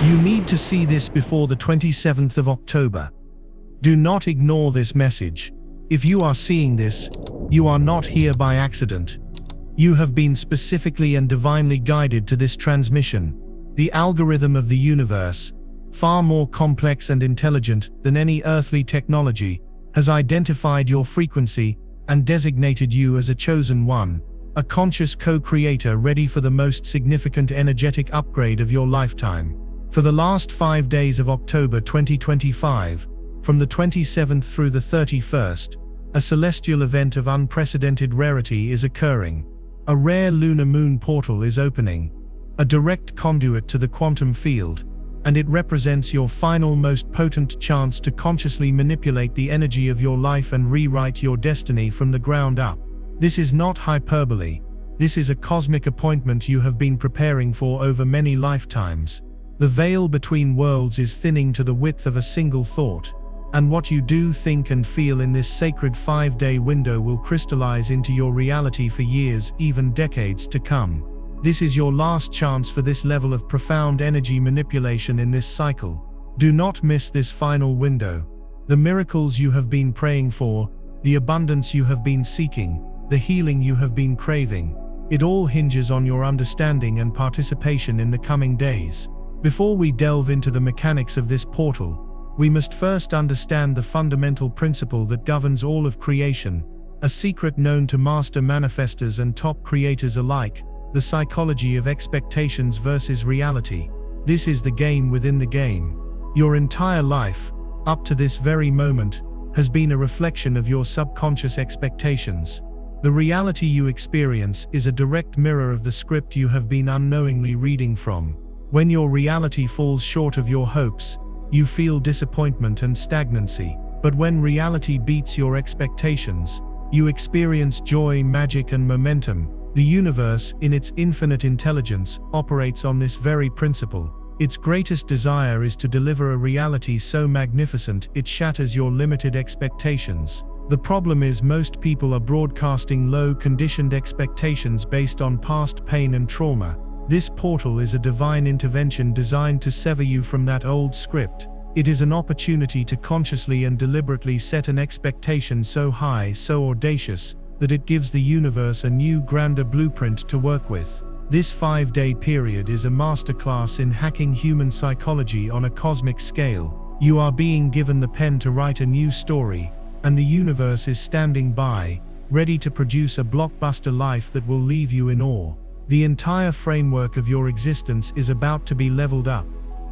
You need to see this before the 27th of October. Do not ignore this message. If you are seeing this, you are not here by accident. You have been specifically and divinely guided to this transmission. The algorithm of the universe, far more complex and intelligent than any earthly technology, has identified your frequency and designated you as a chosen one, a conscious co-creator ready for the most significant energetic upgrade of your lifetime. For the last 5 days of October 2025, from the 27th through the 31st, a celestial event of unprecedented rarity is occurring. A rare lunar moon portal is opening, a direct conduit to the quantum field, and it represents your final most potent chance to consciously manipulate the energy of your life and rewrite your destiny from the ground up. This is not hyperbole. This is a cosmic appointment you have been preparing for over many lifetimes. The veil between worlds is thinning to the width of a single thought, and what you do, think and feel in this sacred 5-day window will crystallize into your reality for years, even decades to come. This is your last chance for this level of profound energy manipulation in this cycle. Do not miss this final window. The miracles you have been praying for, the abundance you have been seeking, the healing you have been craving, it all hinges on your understanding and participation in the coming days. Before we delve into the mechanics of this portal, we must first understand the fundamental principle that governs all of creation, a secret known to master manifestors and top creators alike: the psychology of expectations versus reality. This is the game within the game. Your entire life, up to this very moment, has been a reflection of your subconscious expectations. The reality you experience is a direct mirror of the script you have been unknowingly reading from. When your reality falls short of your hopes, you feel disappointment and stagnancy. But when reality beats your expectations, you experience joy, magic, and momentum. The universe, in its infinite intelligence, operates on this very principle. Its greatest desire is to deliver a reality so magnificent it shatters your limited expectations. The problem is most people are broadcasting low, conditioned expectations based on past pain and trauma. This portal is a divine intervention designed to sever you from that old script. It is an opportunity to consciously and deliberately set an expectation so high, so audacious, that it gives the universe a new, grander blueprint to work with. This 5-day period is a masterclass in hacking human psychology on a cosmic scale. You are being given the pen to write a new story, and the universe is standing by, ready to produce a blockbuster life that will leave you in awe. The entire framework of your existence is about to be leveled up,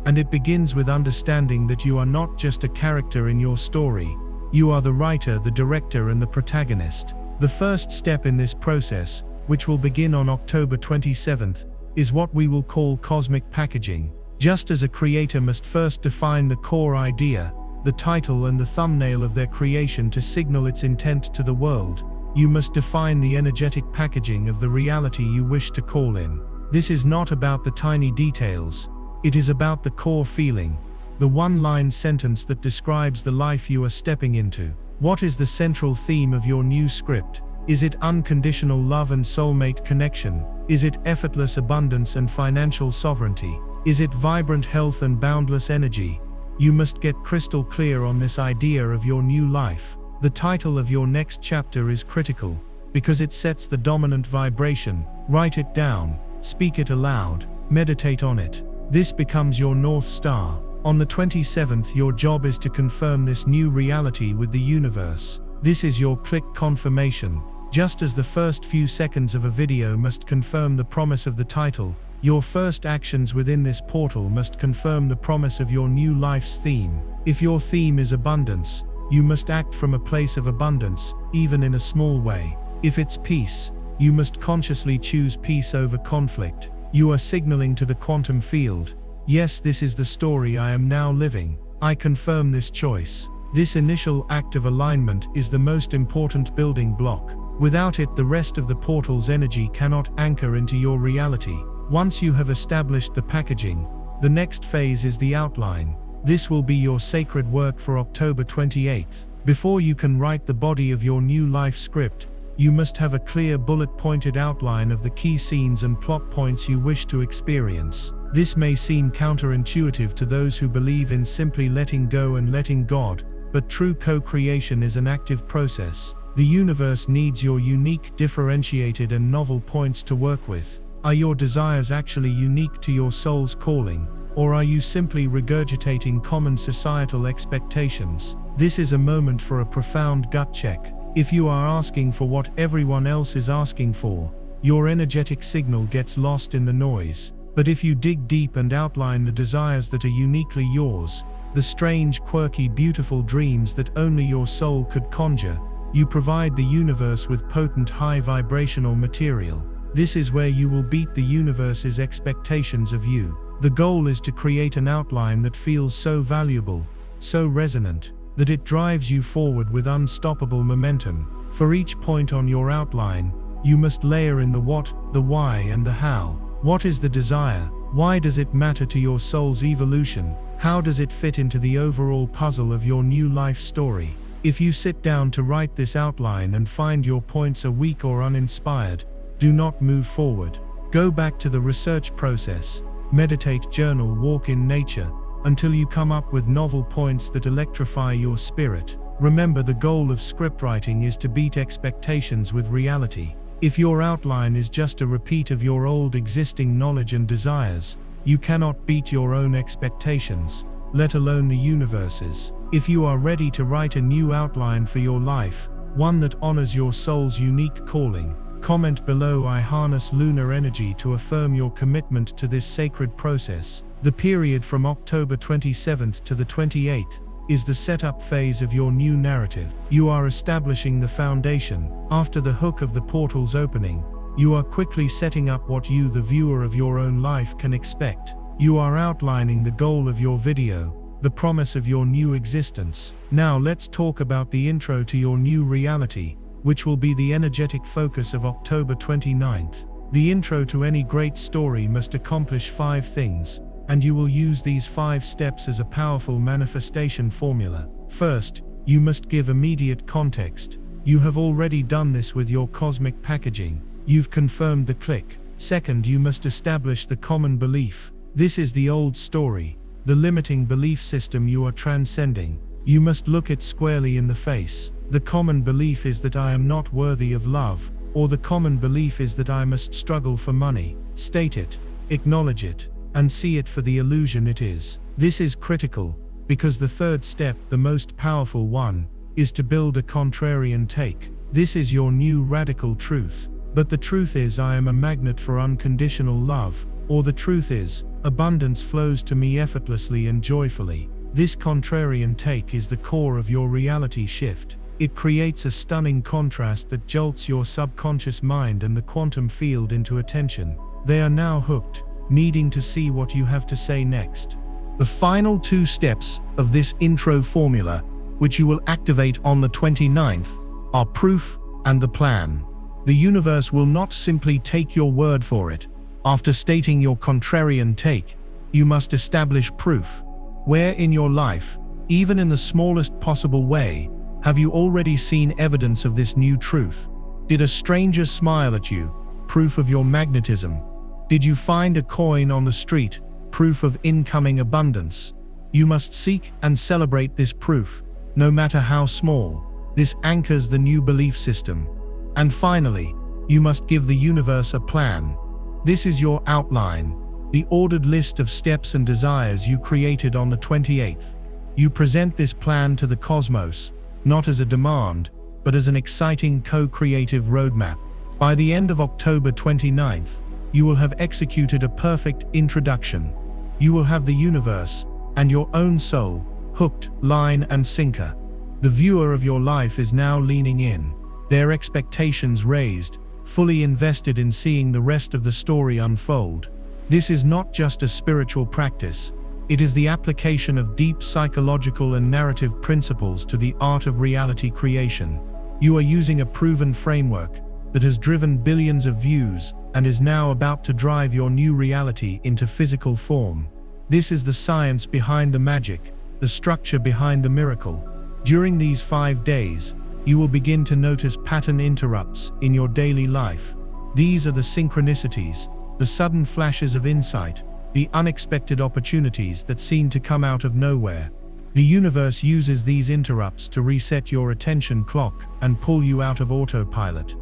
and it begins with understanding that you are not just a character in your story. You are the writer, the director, and the protagonist. The first step in this process, which will begin on October 27th, is what we will call cosmic packaging. Just as a creator must first define the core idea, the title and the thumbnail of their creation to signal its intent to the world, you must define the energetic packaging of the reality you wish to call in. This is not about the tiny details. It is about the core feeling, the one-line sentence that describes the life you are stepping into. What is the central theme of your new script? Is it unconditional love and soulmate connection? Is it effortless abundance and financial sovereignty? Is it vibrant health and boundless energy? You must get crystal clear on this idea of your new life. The title of your next chapter is critical, because it sets the dominant vibration. Write it down, speak it aloud, meditate on it. This becomes your North Star. On the 27th, your job is to confirm this new reality with the universe. This is your click confirmation. Just as the first few seconds of a video must confirm the promise of the title, your first actions within this portal must confirm the promise of your new life's theme. If your theme is abundance, you must act from a place of abundance, even in a small way. If it's peace, you must consciously choose peace over conflict. You are signaling to the quantum field, yes, this is the story I am now living. I confirm this choice. This initial act of alignment is the most important building block. Without it, the rest of the portal's energy cannot anchor into your reality. Once you have established the packaging, the next phase is the outline. This will be your sacred work for October 28th. Before you can write the body of your new life script, you must have a clear bullet-pointed outline of the key scenes and plot points you wish to experience. This may seem counterintuitive to those who believe in simply letting go and letting God, but true co-creation is an active process. The universe needs your unique, differentiated and novel points to work with. Are your desires actually unique to your soul's calling, or are you simply regurgitating common societal expectations? This is a moment for a profound gut check. If you are asking for what everyone else is asking for, your energetic signal gets lost in the noise. But if you dig deep and outline the desires that are uniquely yours, the strange, quirky, beautiful dreams that only your soul could conjure, you provide the universe with potent high vibrational material. This is where you will beat the universe's expectations of you. The goal is to create an outline that feels so valuable, so resonant, that it drives you forward with unstoppable momentum. For each point on your outline, you must layer in the what, the why and the how. What is the desire? Why does it matter to your soul's evolution? How does it fit into the overall puzzle of your new life story? If you sit down to write this outline and find your points are weak or uninspired, do not move forward. Go back to the research process. Meditate, journal, walk in nature, until you come up with novel points that electrify your spirit. Remember, the goal of scriptwriting is to beat expectations with reality. If your outline is just a repeat of your old existing knowledge and desires, you cannot beat your own expectations, let alone the universe's. If you are ready to write a new outline for your life, one that honors your soul's unique calling, comment below. I harness lunar energy to affirm your commitment to this sacred process. The period from October 27th to the 28th is the setup phase of your new narrative. You are establishing the foundation. After the hook of the portal's opening, you are quickly setting up what you, the viewer of your own life, can expect. You are outlining the goal of your video, the promise of your new existence. Now let's talk about the intro to your new reality, which will be the energetic focus of October 29th. The intro to any great story must accomplish 5 things, and you will use these 5 steps as a powerful manifestation formula. First, you must give immediate context. You have already done this with your cosmic packaging. You've confirmed the click. Second, you must establish the common belief. This is the old story, the limiting belief system you are transcending. You must look it squarely in the face. The common belief is that I am not worthy of love, or the common belief is that I must struggle for money. State it, acknowledge it, and see it for the illusion it is. This is critical, because the third step, the most powerful one, is to build a contrarian take. This is your new radical truth. But the truth is, I am a magnet for unconditional love, or the truth is, abundance flows to me effortlessly and joyfully. This contrarian take is the core of your reality shift. It creates a stunning contrast that jolts your subconscious mind and the quantum field into attention. They are now hooked, needing to see what you have to say next. The final 2 steps of this intro formula, which you will activate on the 29th, are proof and the plan. The universe will not simply take your word for it. After stating your contrarian take, you must establish proof. Where in your life, even in the smallest possible way, have you already seen evidence of this new truth? Did a stranger smile at you? Proof of your magnetism. Did you find a coin on the street? Proof of incoming abundance. You must seek and celebrate this proof, no matter how small. This anchors the new belief system. And finally, you must give the universe a plan. This is your outline, the ordered list of steps and desires you created on the 28th. You present this plan to the cosmos, not as a demand, but as an exciting co-creative roadmap. By the end of October 29th, you will have executed a perfect introduction. You will have the universe, and your own soul, hooked, line and sinker. The viewer of your life is now leaning in, their expectations raised, fully invested in seeing the rest of the story unfold. This is not just a spiritual practice, it is the application of deep psychological and narrative principles to the art of reality creation. You are using a proven framework that has driven billions of views and is now about to drive your new reality into physical form. This is the science behind the magic, the structure behind the miracle. During these 5 days, you will begin to notice pattern interrupts in your daily life. These are the synchronicities, the sudden flashes of insight, the unexpected opportunities that seem to come out of nowhere. The universe uses these interrupts to reset your attention clock and pull you out of autopilot.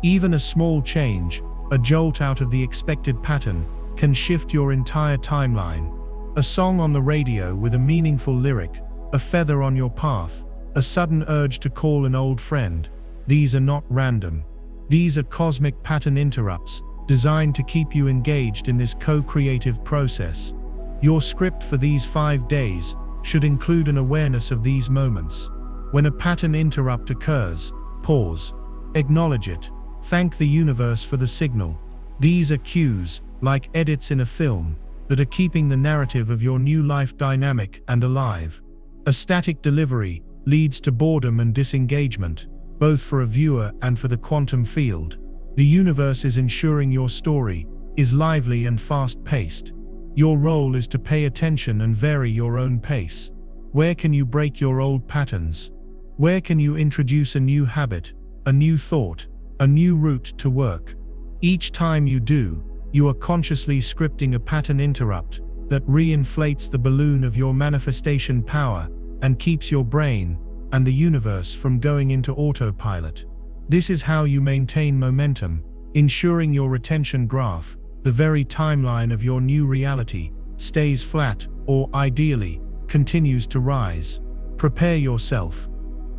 Even a small change, a jolt out of the expected pattern, can shift your entire timeline. A song on the radio with a meaningful lyric, a feather on your path, a sudden urge to call an old friend. These are not random. These are cosmic pattern interrupts, designed to keep you engaged in this co-creative process. Your script for these 5 days should include an awareness of these moments. When a pattern interrupt occurs, pause. Acknowledge it. Thank the universe for the signal. These are cues, like edits in a film, that are keeping the narrative of your new life dynamic and alive. A static delivery leads to boredom and disengagement, both for a viewer and for the quantum field. The universe is ensuring your story is lively and fast-paced. Your role is to pay attention and vary your own pace. Where can you break your old patterns? Where can you introduce a new habit, a new thought, a new route to work? Each time you do, you are consciously scripting a pattern interrupt that reinflates the balloon of your manifestation power and keeps your brain and the universe from going into autopilot. This is how you maintain momentum, ensuring your retention graph, the very timeline of your new reality, stays flat or, ideally, continues to rise. Prepare yourself.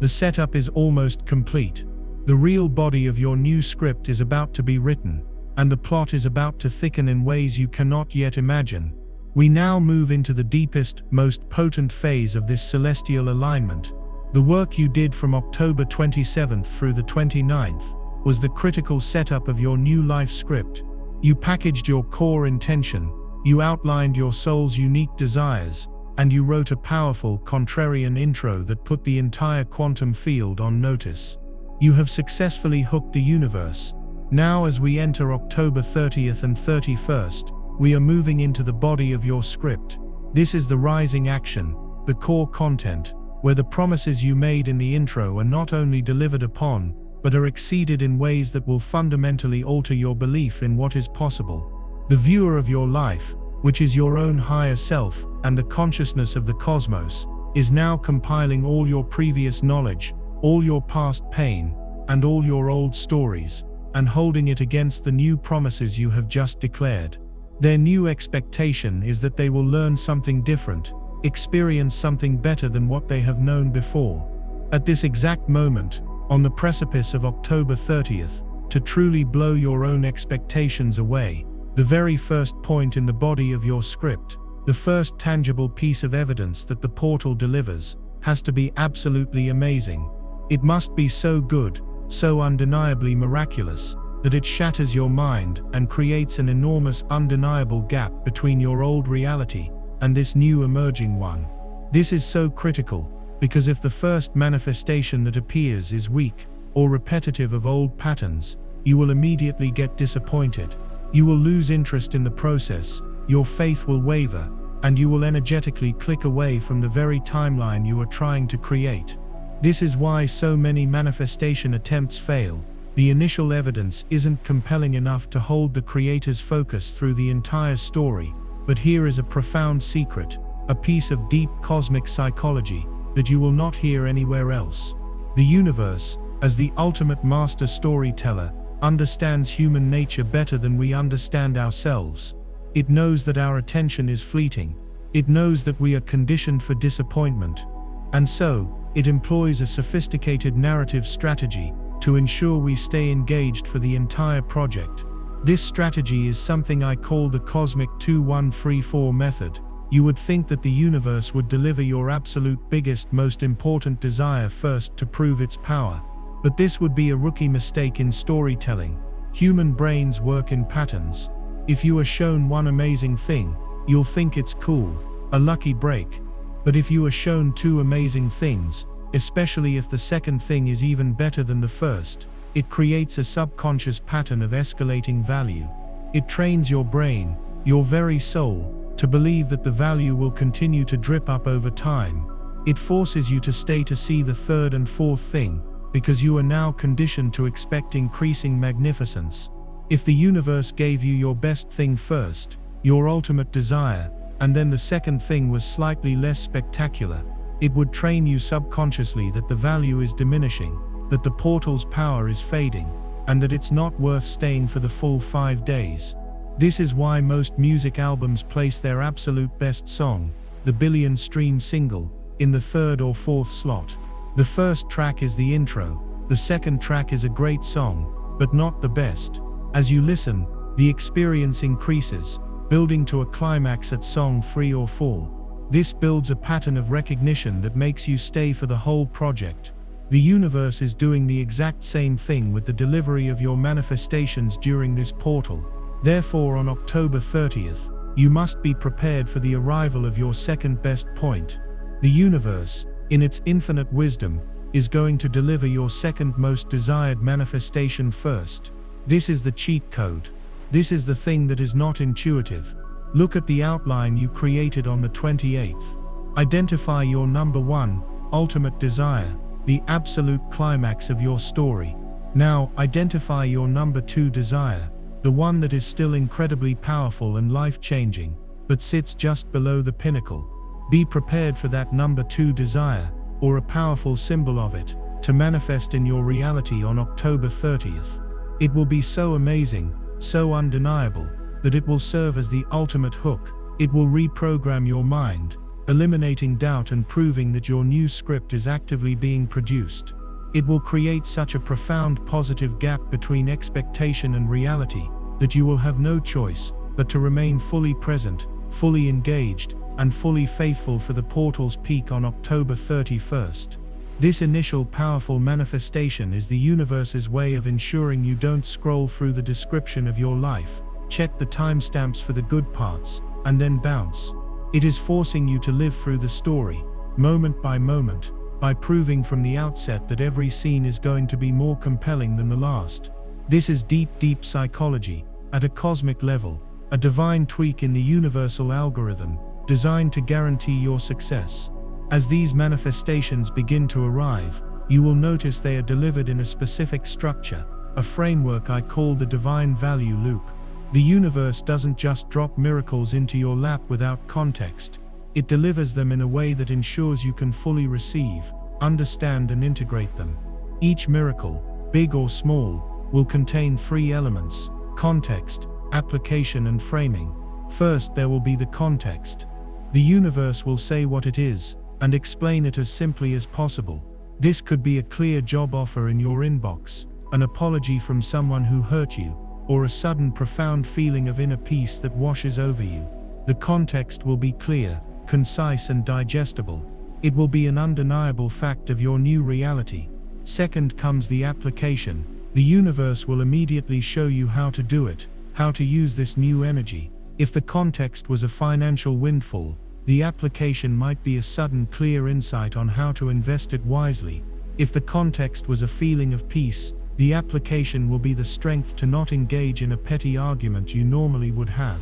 The setup is almost complete. The real body of your new script is about to be written, and the plot is about to thicken in ways you cannot yet imagine. We now move into the deepest, most potent phase of this celestial alignment. The work you did from October 27th through the 29th was the critical setup of your new life script. You packaged your core intention, you outlined your soul's unique desires, and you wrote a powerful, contrarian intro that put the entire quantum field on notice. You have successfully hooked the universe. Now, as we enter October 30th and 31st, we are moving into the body of your script. This is the rising action, the core content, where the promises you made in the intro are not only delivered upon, but are exceeded in ways that will fundamentally alter your belief in what is possible. The viewer of your life, which is your own higher self and the consciousness of the cosmos, is now compiling all your previous knowledge, all your past pain, and all your old stories, and holding it against the new promises you have just declared. Their new expectation is that they will learn something different, experience something better than what they have known before. At this exact moment, on the precipice of October 30th, to truly blow your own expectations away, the very first point in the body of your script, the first tangible piece of evidence that the portal delivers, has to be absolutely amazing. It must be so good, so undeniably miraculous, that it shatters your mind and creates an enormous undeniable gap between your old reality and this new emerging one. This is so critical, because if the first manifestation that appears is weak or repetitive of old patterns, you will immediately get disappointed. You will lose interest in the process, your faith will waver, and you will energetically click away from the very timeline you are trying to create. This is why so many manifestation attempts fail. The initial evidence isn't compelling enough to hold the creator's focus through the entire story. But here is a profound secret, a piece of deep cosmic psychology that you will not hear anywhere else. The universe, as the ultimate master storyteller, understands human nature better than we understand ourselves. It knows that our attention is fleeting. It knows that we are conditioned for disappointment. And so, it employs a sophisticated narrative strategy to ensure we stay engaged for the entire project. This strategy is something I call the cosmic 2-1-3-4 method. You would think that the universe would deliver your absolute biggest, most important desire first to prove its power. But this would be a rookie mistake in storytelling. Human brains work in patterns. If you are shown one amazing thing, you'll think it's cool, a lucky break. But if you are shown two amazing things, especially if the second thing is even better than the first, it creates a subconscious pattern of escalating value. It trains your brain, your very soul, to believe that the value will continue to drip up over time. It forces you to stay to see the third and fourth thing, because you are now conditioned to expect increasing magnificence. If the universe gave you your best thing first, your ultimate desire, and then the second thing was slightly less spectacular. It would train you subconsciously that the value is diminishing, that the portal's power is fading, and that it's not worth staying for the full 5 days. This is why most music albums place their absolute best song, the billion-stream single, in the 3rd or 4th slot. The first track is the intro, the second track is a great song, but not the best. As you listen, the experience increases, building to a climax at song 3 or 4. This builds a pattern of recognition that makes you stay for the whole project. The universe is doing the exact same thing with the delivery of your manifestations during this portal. Therefore, on October 30th, you must be prepared for the arrival of your second best point. The universe, in its infinite wisdom, is going to deliver your second most desired manifestation first. This is the cheat code. This is the thing that is not intuitive. Look at the outline you created on the 28th. Identify your number 1, ultimate desire, the absolute climax of your story. Now, identify your number 2 desire, the one that is still incredibly powerful and life-changing, but sits just below the pinnacle. Be prepared for that number 2 desire, or a powerful symbol of it, to manifest in your reality on October 30th. It will be so amazing, so undeniable, that it will serve as the ultimate hook. It will reprogram your mind, eliminating doubt and proving that your new script is actively being produced. It will create such a profound positive gap between expectation and reality, that you will have no choice but to remain fully present, fully engaged, and fully faithful for the portal's peak on October 31st. This initial powerful manifestation is the universe's way of ensuring you don't scroll through the description of your life, check the timestamps for the good parts, and then bounce. It is forcing you to live through the story, moment by moment, by proving from the outset that every scene is going to be more compelling than the last. This is deep, deep psychology, at a cosmic level, a divine tweak in the universal algorithm, designed to guarantee your success. As these manifestations begin to arrive, you will notice they are delivered in a specific structure, a framework I call the divine value loop. The universe doesn't just drop miracles into your lap without context. It delivers them in a way that ensures you can fully receive, understand, and integrate them. Each miracle, big or small, will contain 3 elements: context, application, and framing. First, there will be the context. The universe will say what it is, and explain it as simply as possible. This could be a clear job offer in your inbox, an apology from someone who hurt you, or a sudden profound feeling of inner peace that washes over you. The context will be clear, concise, and digestible. It will be an undeniable fact of your new reality. Second comes the application. The universe will immediately show you how to do it, how to use this new energy. If the context was a financial windfall, the application might be a sudden, clear insight on how to invest it wisely. If the context was a feeling of peace, the application will be the strength to not engage in a petty argument you normally would have.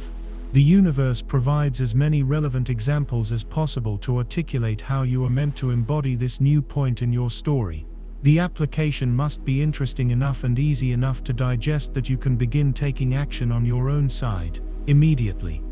The universe provides as many relevant examples as possible to articulate how you are meant to embody this new point in your story. The application must be interesting enough and easy enough to digest that you can begin taking action on your own side, immediately.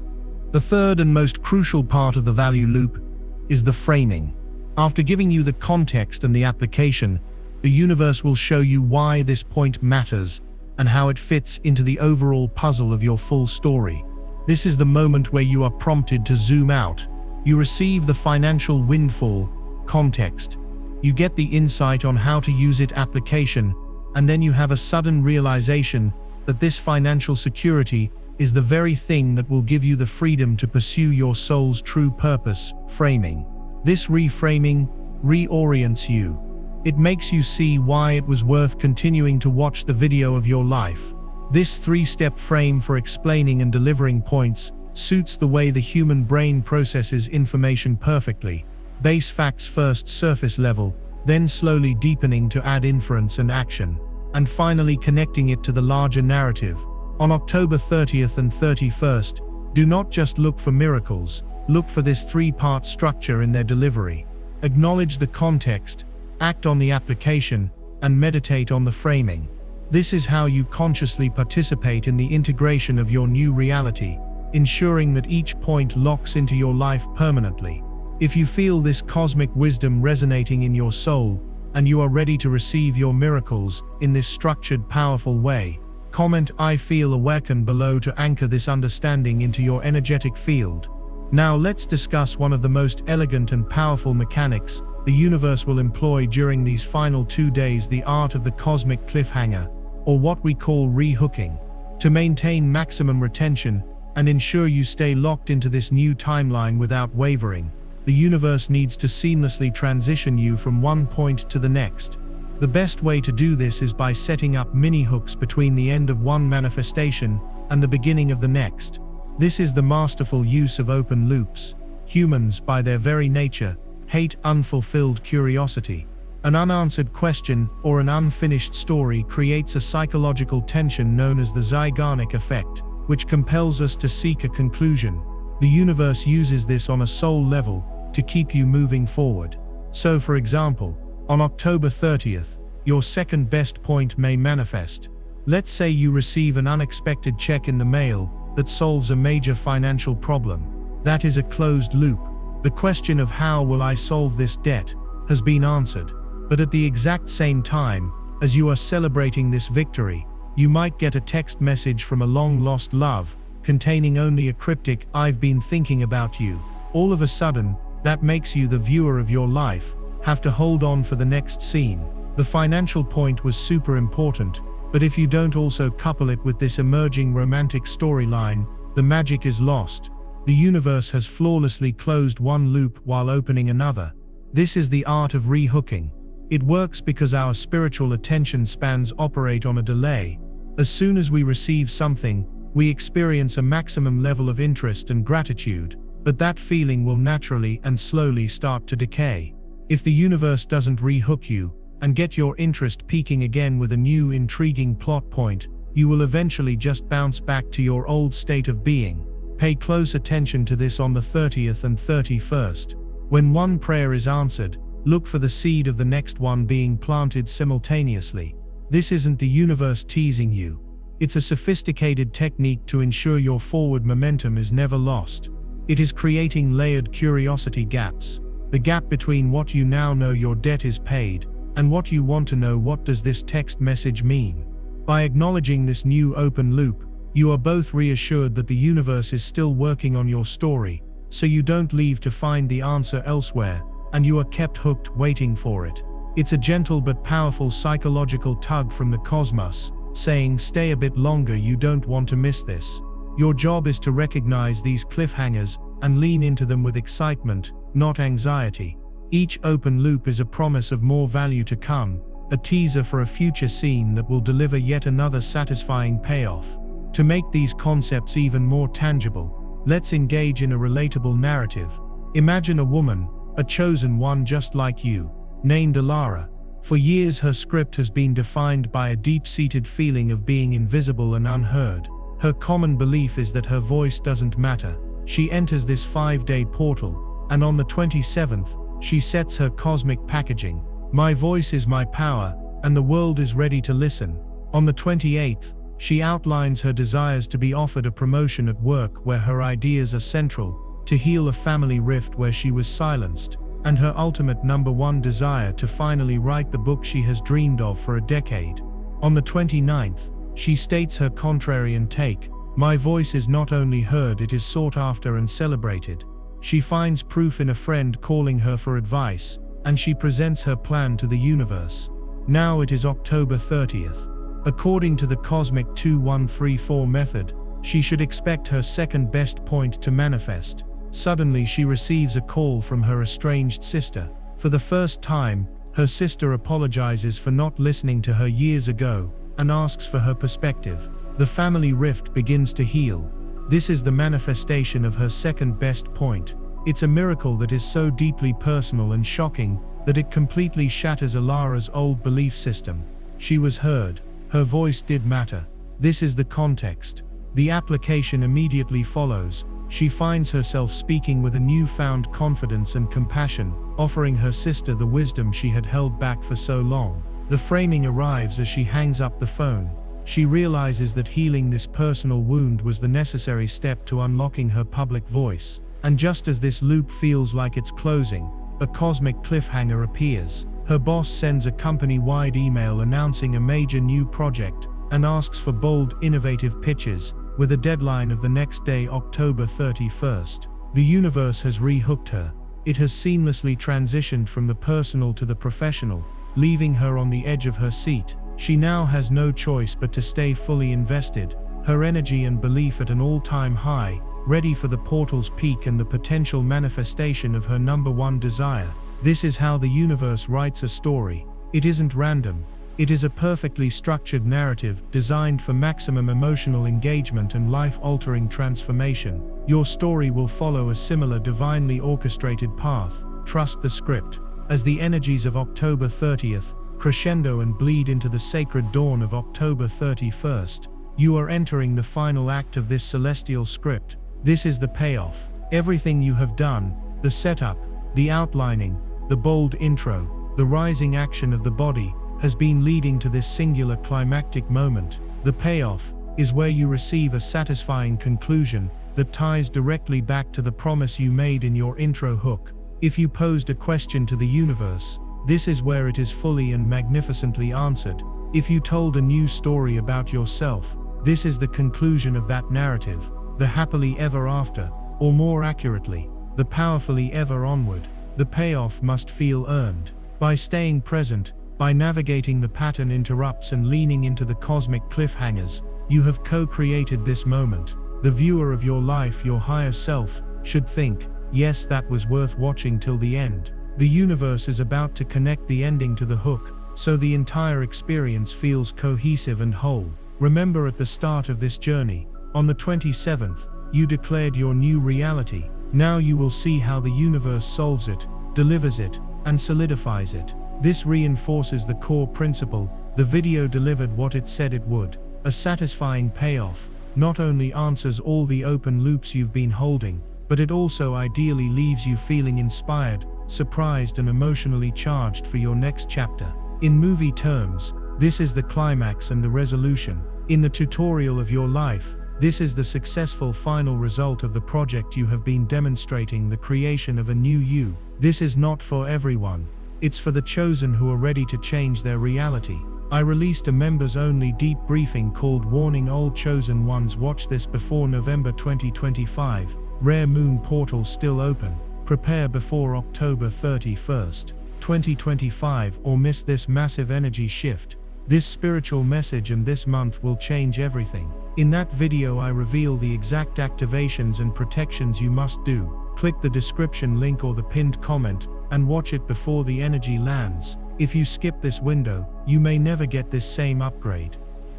The third and most crucial part of the value loop is the framing. After giving you the context and the application, the universe will show you why this point matters and how it fits into the overall puzzle of your full story. This is the moment where you are prompted to zoom out. You receive the financial windfall, context. You get the insight on how to use it, application, and then you have a sudden realization that this financial security is the very thing that will give you the freedom to pursue your soul's true purpose, framing. This reframing reorients you. It makes you see why it was worth continuing to watch the video of your life. This 3-step frame for explaining and delivering points suits the way the human brain processes information perfectly. Base facts first, surface level, then slowly deepening to add inference and action, and finally connecting it to the larger narrative. On October 30th and 31st, do not just look for miracles, look for this 3-part structure in their delivery. Acknowledge the context, act on the application, and meditate on the framing. This is how you consciously participate in the integration of your new reality. ensuring that each point locks into your life permanently. If you feel this cosmic wisdom resonating in your soul, and you are ready to receive your miracles in this structured, powerful way, comment "I feel awakened" below to anchor this understanding into your energetic field. Now let's discuss one of the most elegant and powerful mechanics the universe will employ during these final 2 days: the art of the cosmic cliffhanger, or what we call rehooking. To maintain maximum retention and ensure you stay locked into this new timeline without wavering, the universe needs to seamlessly transition you from one point to the next. The best way to do this is by setting up mini hooks between the end of one manifestation and the beginning of the next. This is the masterful use of open loops. Humans, by their very nature, hate unfulfilled curiosity. An unanswered question or an unfinished story creates a psychological tension known as the Zeigarnik effect, which compels us to seek a conclusion. The universe uses this on a soul level to keep you moving forward. So, for example, on October 30th, your second best point may manifest. Let's say you receive an unexpected check in the mail that solves a major financial problem. That is a closed loop. The question of "how will I solve this debt" has been answered. But at the exact same time, as you are celebrating this victory, you might get a text message from a long-lost love, containing only a cryptic "I've been thinking about you." All of a sudden, that makes you, the viewer of your life, have to hold on for the next scene. The financial point was super important, but if you don't also couple it with this emerging romantic storyline, the magic is lost. The universe has flawlessly closed one loop while opening another. This is the art of rehooking. It works because our spiritual attention spans operate on a delay. As soon as we receive something, we experience a maximum level of interest and gratitude, but that feeling will naturally and slowly start to decay. If the universe doesn't rehook you and get your interest peaking again with a new intriguing plot point, you will eventually just bounce back to your old state of being. Pay close attention to this on the 30th and 31st. When one prayer is answered, look for the seed of the next one being planted simultaneously. This isn't the universe teasing you. It's a sophisticated technique to ensure your forward momentum is never lost. It is creating layered curiosity gaps. The gap between what you now know your debt is paid, and what you want to know, what does this text message mean? By acknowledging this new open loop, you are both reassured that the universe is still working on your story, so you don't leave to find the answer elsewhere, and you are kept hooked waiting for it. It's a gentle but powerful psychological tug from the cosmos, saying stay a bit longer, you don't want to miss this. Your job is to recognize these cliffhangers and lean into them with excitement, not anxiety. Each open loop is a promise of more value to come, a teaser for a future scene that will deliver yet another satisfying payoff. To make these concepts even more tangible, let's engage in a relatable narrative. Imagine a woman, a chosen one just like you, named Alara. For years her script has been defined by a deep-seated feeling of being invisible and unheard. Her common belief is that her voice doesn't matter. She enters this 5-day portal, and on the 27th, she sets her cosmic packaging. "My voice is my power, and the world is ready to listen." On the 28th, she outlines her desires to be offered a promotion at work where her ideas are central, to heal a family rift where she was silenced, and her ultimate #1 desire to finally write the book she has dreamed of for a decade. On the 29th, she states her contrarian take: "My voice is not only heard, it is sought after and celebrated." She finds proof in a friend calling her for advice, and she presents her plan to the universe. Now it is October 30th. According to the cosmic 2134 method, she should expect her second best point to manifest. Suddenly she receives a call from her estranged sister. For the first time, her sister apologizes for not listening to her years ago and asks for her perspective. The family rift begins to heal. This is the manifestation of her second best point. It's a miracle that is so deeply personal and shocking that it completely shatters Alara's old belief system. She was heard. Her voice did matter. This is the context. The application immediately follows. She finds herself speaking with a newfound confidence and compassion, offering her sister the wisdom she had held back for so long. The framing arrives as she hangs up the phone. she realizes that healing this personal wound was the necessary step to unlocking her public voice. And just as this loop feels like it's closing, a cosmic cliffhanger appears. Her boss sends a company-wide email announcing a major new project and asks for bold, innovative pitches, with a deadline of the next day, October 31st. The universe has re-hooked her. It has seamlessly transitioned from the personal to the professional, leaving her on the edge of her seat. She now has no choice but to stay fully invested, her energy and belief at an all-time high, ready for the portal's peak and the potential manifestation of her number one desire. This is how the universe writes a story. It isn't random. It is a perfectly structured narrative designed for maximum emotional engagement and life-altering transformation. Your story will follow a similar divinely orchestrated path. Trust the script. As the energies of October 30th crescendo and bleed into the sacred dawn of October 31st, you are entering the final act of this celestial script. This is the payoff. Everything you have done, the setup, the outlining, the bold intro, the rising action of the body, has been leading to this singular climactic moment. The payoff is where you receive a satisfying conclusion that ties directly back to the promise you made in your intro hook. If you posed a question to the universe, this is where it is fully and magnificently answered. If you told a new story about yourself, this is the conclusion of that narrative, the happily ever after, or more accurately, the powerfully ever onward. The payoff must feel earned. By staying present, by navigating the pattern interrupts and leaning into the cosmic cliffhangers, you have co-created this moment. The viewer of your life, your higher self, should think, yes, that was worth watching till the end. The universe is about to connect the ending to the hook, so the entire experience feels cohesive and whole. Remember, at the start of this journey, on the 27th, you declared your new reality. Now you will see how the universe solves it, delivers it, and solidifies it. This reinforces the core principle. The video delivered what it said it would. A satisfying payoff not only answers all the open loops you've been holding, but it also ideally leaves you feeling inspired, surprised, and emotionally charged for your next chapter. In movie terms, this is the climax and the resolution. In the tutorial of your life, this is the successful final result of the project you have been demonstrating, the creation of a new you. This is not for everyone. It's for the chosen who are ready to change their reality. I released a members-only deep briefing called Warning All Chosen Ones. Watch this before November 2025. Rare Moon Portal still open. Prepare before October 31st, 2025, or miss this massive energy shift. This spiritual message and this month will change everything. In that video I reveal the exact activations and protections you must do. Click the description link or the pinned comment and watch it before the energy lands. If you skip this window, you may never get this same upgrade.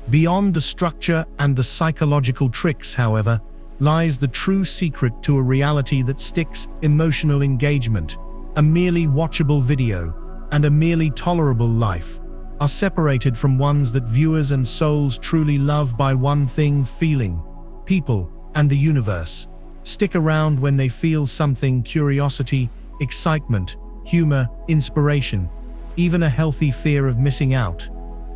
Beyond the structure and the psychological tricks, however, lies the true secret to a reality that sticks: emotional engagement. A merely watchable video and a merely tolerable life are separated from ones that viewers and souls truly love by one thing: feeling, people, and the universe. Stick around when they feel something: curiosity, excitement, humor, inspiration, even a healthy fear of missing out.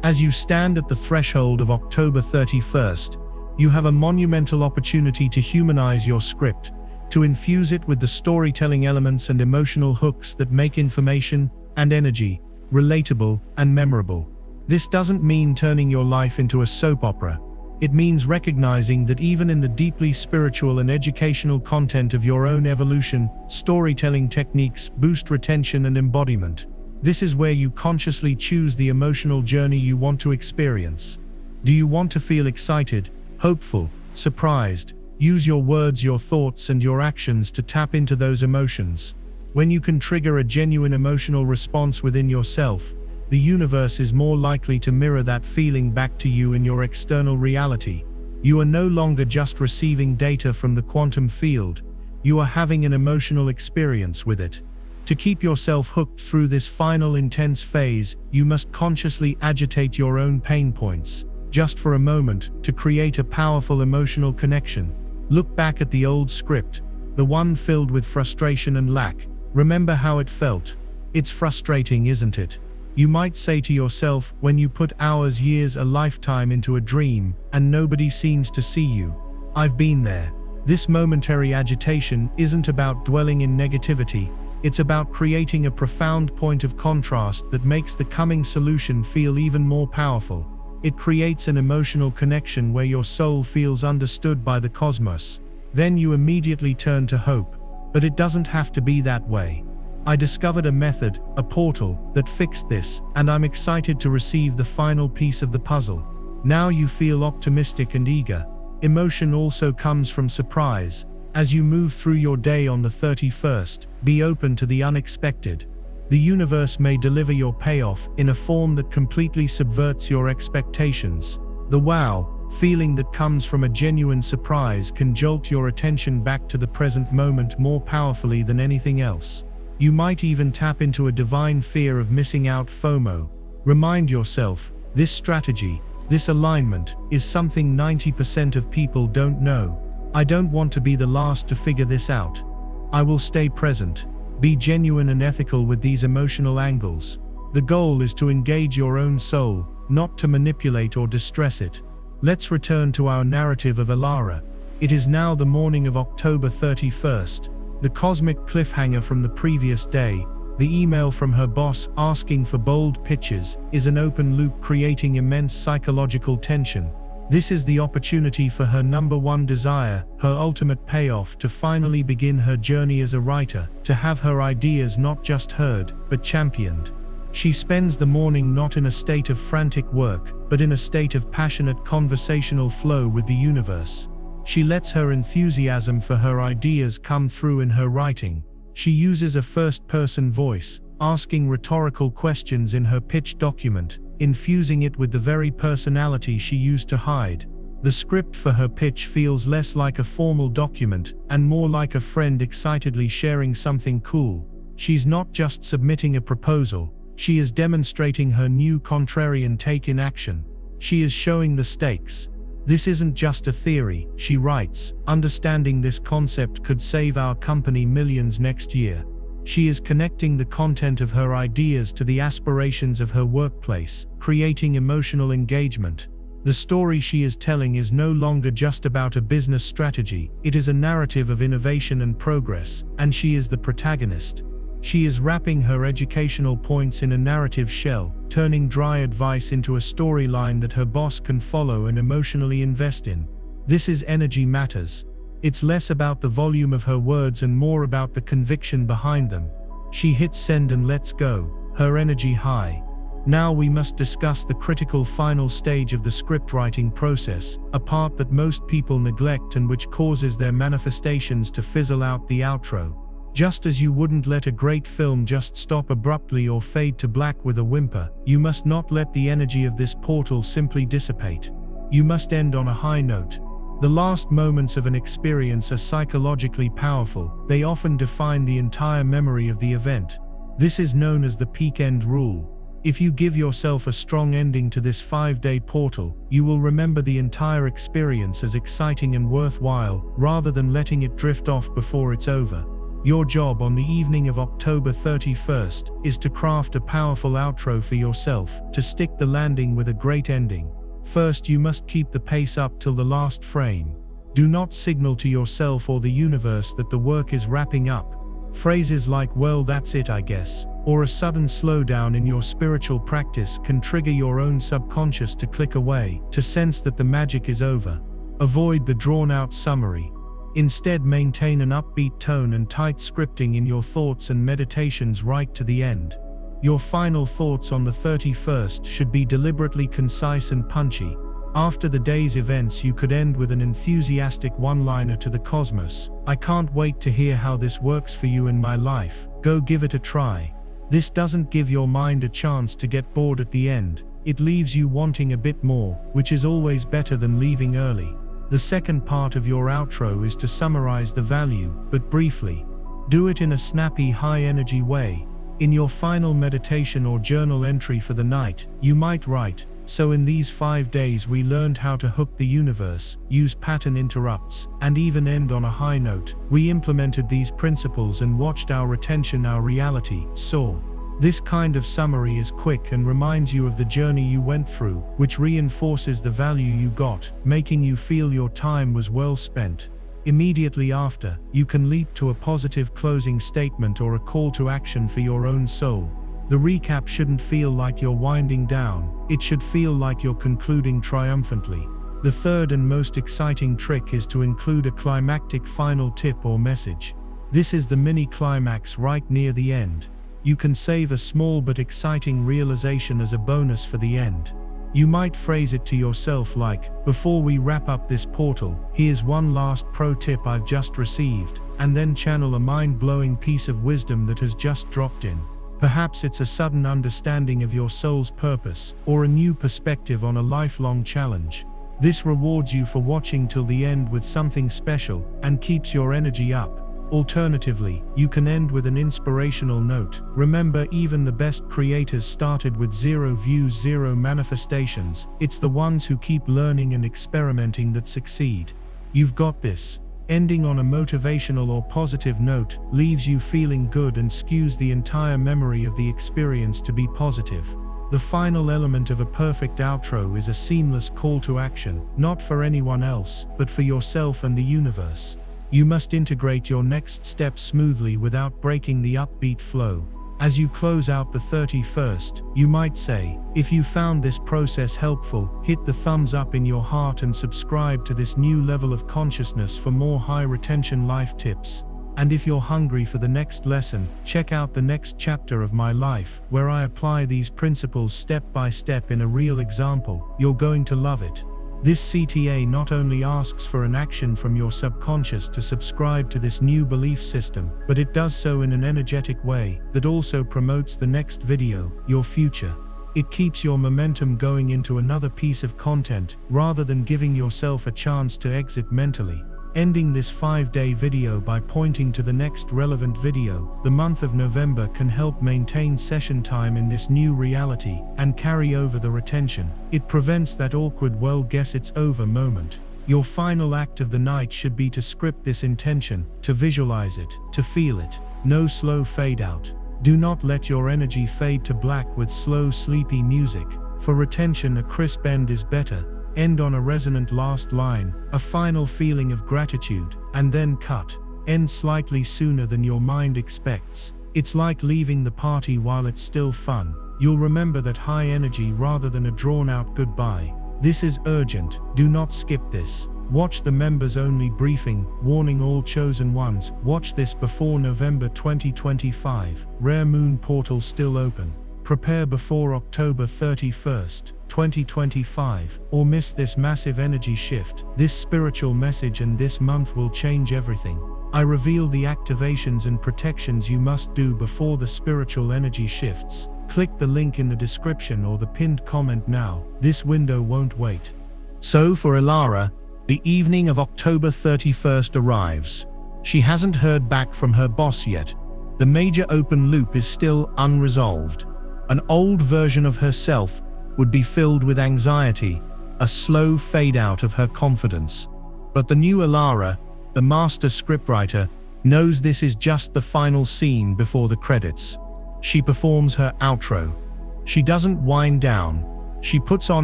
As you stand at the threshold of October 31st, you have a monumental opportunity to humanize your script, to infuse it with the storytelling elements and emotional hooks that make information and energy relatable and memorable. This doesn't mean turning your life into a soap opera. It means recognizing that even in the deeply spiritual and educational content of your own evolution, storytelling techniques boost retention and embodiment. This is where you consciously choose the emotional journey you want to experience. Do you want to feel excited, hopeful, surprised? Use your words, your thoughts, and your actions to tap into those emotions. When you can trigger a genuine emotional response within yourself, the universe is more likely to mirror that feeling back to you in your external reality. You are no longer just receiving data from the quantum field, you are having an emotional experience with it. To keep yourself hooked through this final intense phase, you must consciously agitate your own pain points, just for a moment, to create a powerful emotional connection. Look back at the old script, the one filled with frustration and lack. Remember how it felt. It's frustrating, isn't it? You might say to yourself, when you put hours, years, a lifetime into a dream, and nobody seems to see you. I've been there. This momentary agitation isn't about dwelling in negativity, it's about creating a profound point of contrast that makes the coming solution feel even more powerful. It creates an emotional connection where your soul feels understood by the cosmos. Then you immediately turn to hope. But it doesn't have to be that way. I discovered a method, a portal, that fixed this, and I'm excited to receive the final piece of the puzzle. Now you feel optimistic and eager. Emotion also comes from surprise. As you move through your day on the 31st, be open to the unexpected. The universe may deliver your payoff in a form that completely subverts your expectations. The wow feeling that comes from a genuine surprise can jolt your attention back to the present moment more powerfully than anything else. You might even tap into a divine fear of missing out, FOMO. Remind yourself, this strategy, this alignment, is something 90% of people don't know. I don't want to be the last to figure this out. I will stay present. Be genuine and ethical with these emotional angles. The goal is to engage your own soul, not to manipulate or distress it. Let's return to our narrative of Alara. It is now the morning of October 31st. The cosmic cliffhanger from the previous day, the email from her boss asking for bold pitches, is an open loop creating immense psychological tension. This is the opportunity for her number one desire, her ultimate payoff, to finally begin her journey as a writer, to have her ideas not just heard, but championed. She spends the morning not in a state of frantic work, but in a state of passionate conversational flow with the universe. She lets her enthusiasm for her ideas come through in her writing. She uses a first-person voice, asking rhetorical questions in her pitch document, infusing it with the very personality she used to hide. The script for her pitch feels less like a formal document, and more like a friend excitedly sharing something cool. She's not just submitting a proposal, she is demonstrating her new contrarian take in action. She is showing the stakes. This isn't just a theory, she writes. Understanding this concept could save our company millions next year. She is connecting the content of her ideas to the aspirations of her workplace, creating emotional engagement. The story she is telling is no longer just about a business strategy, it is a narrative of innovation and progress, and she is the protagonist. She is wrapping her educational points in a narrative shell, turning dry advice into a storyline that her boss can follow and emotionally invest in. This is Energy Matters. It's less about the volume of her words and more about the conviction behind them. She hits send and lets go, her energy high. Now we must discuss the critical final stage of the script writing process, a part that most people neglect and which causes their manifestations to fizzle out. The outro. Just as you wouldn't let a great film just stop abruptly or fade to black with a whimper, you must not let the energy of this portal simply dissipate. You must end on a high note. The last moments of an experience are psychologically powerful, they often define the entire memory of the event. This is known as the peak end rule. If you give yourself a strong ending to this 5-day portal, you will remember the entire experience as exciting and worthwhile, rather than letting it drift off before it's over. Your job on the evening of October 31st is to craft a powerful outro for yourself, to stick the landing with a great ending. First, you must keep the pace up till the last frame. Do not signal to yourself or the universe that the work is wrapping up. Phrases like, "well, that's it, I guess," or a sudden slowdown in your spiritual practice can trigger your own subconscious to click away, to sense that the magic is over. Avoid the drawn-out summary. Instead, maintain an upbeat tone and tight scripting in your thoughts and meditations right to the end. Your final thoughts on the 31st should be deliberately concise and punchy. After the day's events, you could end with an enthusiastic one-liner to the cosmos. "I can't wait to hear how this works for you in my life. Go give it a try." This doesn't give your mind a chance to get bored at the end. It leaves you wanting a bit more, which is always better than leaving early. The second part of your outro is to summarize the value, but briefly. Do it in a snappy, high-energy way. In your final meditation or journal entry for the night, you might write, "So in these 5 days we learned how to hook the universe, use pattern interrupts, and even end on a high note. We implemented these principles and watched our retention, our reality, soar." This kind of summary is quick and reminds you of the journey you went through, which reinforces the value you got, making you feel your time was well spent. Immediately after, you can leap to a positive closing statement or a call to action for your own soul. The recap shouldn't feel like you're winding down, it should feel like you're concluding triumphantly. The third and most exciting trick is to include a climactic final tip or message. This is the mini climax right near the end. You can save a small but exciting realization as a bonus for the end. You might phrase it to yourself like, "Before we wrap up this portal, here's one last pro tip I've just received," and then channel a mind-blowing piece of wisdom that has just dropped in. Perhaps it's a sudden understanding of your soul's purpose, or a new perspective on a lifelong challenge. This rewards you for watching till the end with something special, and keeps your energy up. Alternatively, you can end with an inspirational note. Remember, even the best creators started with 0 views, 0 manifestations. It's the ones who keep learning and experimenting that succeed. You've got this. Ending on a motivational or positive note leaves you feeling good and skews the entire memory of the experience to be positive. The final element of a perfect outro is a seamless call to action, not for anyone else, but for yourself and the universe. You must integrate your next step smoothly without breaking the upbeat flow. As you close out the 31st, you might say, "If you found this process helpful, hit the thumbs up in your heart and subscribe to this new level of consciousness for more high-retention life tips. And if you're hungry for the next lesson, check out the next chapter of my life, where I apply these principles step by step in a real example. You're going to love it." This CTA not only asks for an action from your subconscious to subscribe to this new belief system, but it does so in an energetic way that also promotes the next video, your future. It keeps your momentum going into another piece of content, rather than giving yourself a chance to exit mentally. Ending this 5-day video by pointing to the next relevant video, the month of November can help maintain session time in this new reality, and carry over the retention. It prevents that awkward "well guess it's over" moment. Your final act of the night should be to script this intention, to visualize it, to feel it. No slow fade out. Do not let your energy fade to black with slow sleepy music. For retention, a crisp end is better. End on a resonant last line, a final feeling of gratitude, and then cut. End slightly sooner than your mind expects. It's like leaving the party while it's still fun. You'll remember that high energy rather than a drawn-out goodbye. This is urgent, do not skip this. Watch the members-only briefing, warning all chosen ones. Watch this before November 2025. Rare Moon Portal still open. Prepare before October 31st. 2025, or miss this massive energy shift. This spiritual message and this month will change everything. I reveal the activations and protections you must do before the spiritual energy shifts. Click the link in the description or the pinned comment now. This window won't wait. So for Ilara, the evening of October 31st arrives. She hasn't heard back from her boss yet. The major open loop is still unresolved. An old version of herself would be filled with anxiety, a slow fade out of her confidence. But the new Ilara, the master scriptwriter, knows this is just the final scene before the credits. She performs her outro. She doesn't wind down. She puts on